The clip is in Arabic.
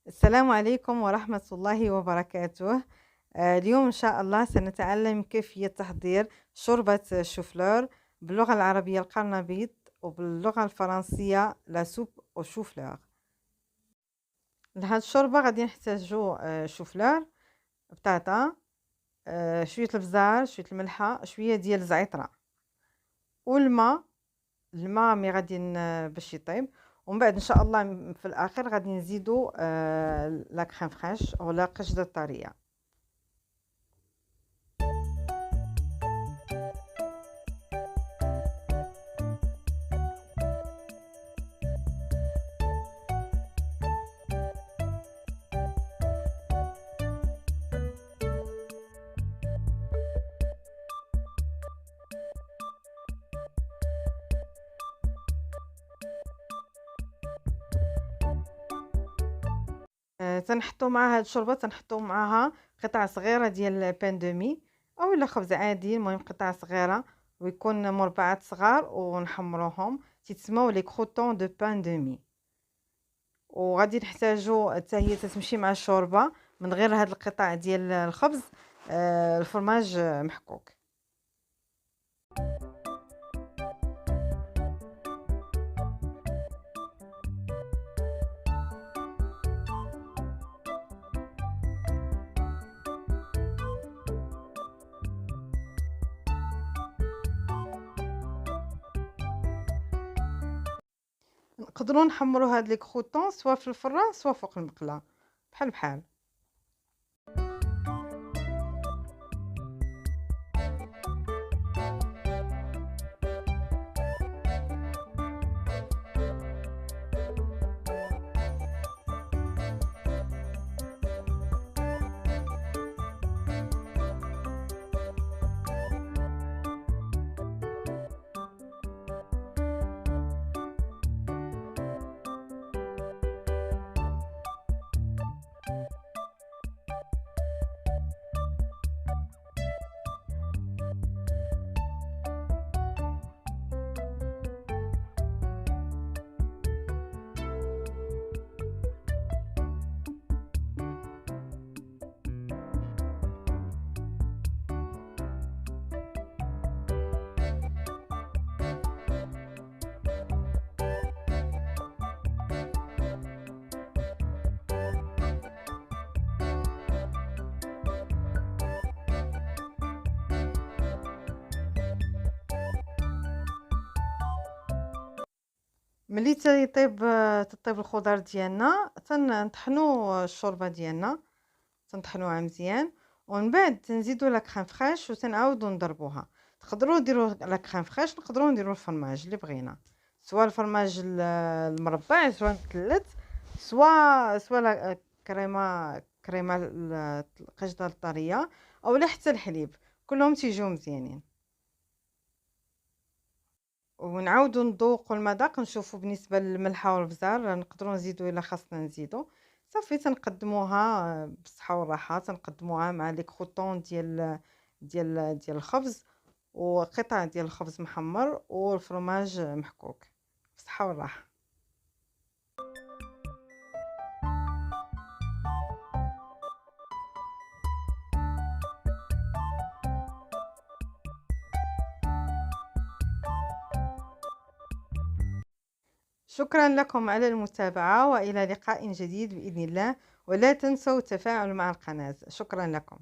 السلام عليكم ورحمة الله وبركاته. اليوم إن شاء الله سنتعلم كيفية تحضير شوربة الشوفلور باللغة العربية القرنبيط وباللغة الفرنسية لا سوب أو شوفلور. لهاد الشوربة غادي نحتاجو شوفلور، بطاطا، شوية البزار، شوية الملحة، شوية ديال الزعترة والماء مي غادي باش يطيب. ومن بعد ان شاء الله في الاخر غادي نزيدو لا كريم فريش ولا قشطه طريه. تنحطو مع هاد الشوربه تنحطو معاها قطع صغيره ديال بان دومي اولا خبز عادي، المهم قطع صغيره ويكون مربعات صغار ونحمروهم تيتسموا لي كروتون دو بان دومي. وغادي نحتاجو حتى هي تتمشي مع الشوربه من غير هاد القطع ديال الخبز، الفرماج محكوك. نقدروا نحمروا هاد لي كروتون سوا في الفران سوا فوق المقله بحال بحال. ملي تطيب الخضر ديالنا تنطحنوا الشوربه ديالنا، تنطحنوها مزيان ومن بعد تنزيدوا لا كريم فريش وتنعاودوا نضربوها. تقدروا ديروا لا كريم فريش، نقدروا نديروا الفرماج اللي بغينا، سواء الفرماج المربع سواء مثلث سواء لا كريمه القشطه الطريه اولا حتى الحليب، كلهم تيجيو مزيانين. ونعاودو نذوقو المذاق نشوفو بالنسبة للملحة والبزار نقدروا نزيدو الا خاصنا نزيدو. صافي تنقدموها بالصحة والراحة، تنقدموها مع لي كروطون ديال الخبز وقطع ديال الخبز محمر والفرماج محكوك بالصحة والراحة. شكرا لكم على المتابعة وإلى لقاء جديد بإذن الله، ولا تنسوا التفاعل مع القناة. شكرا لكم.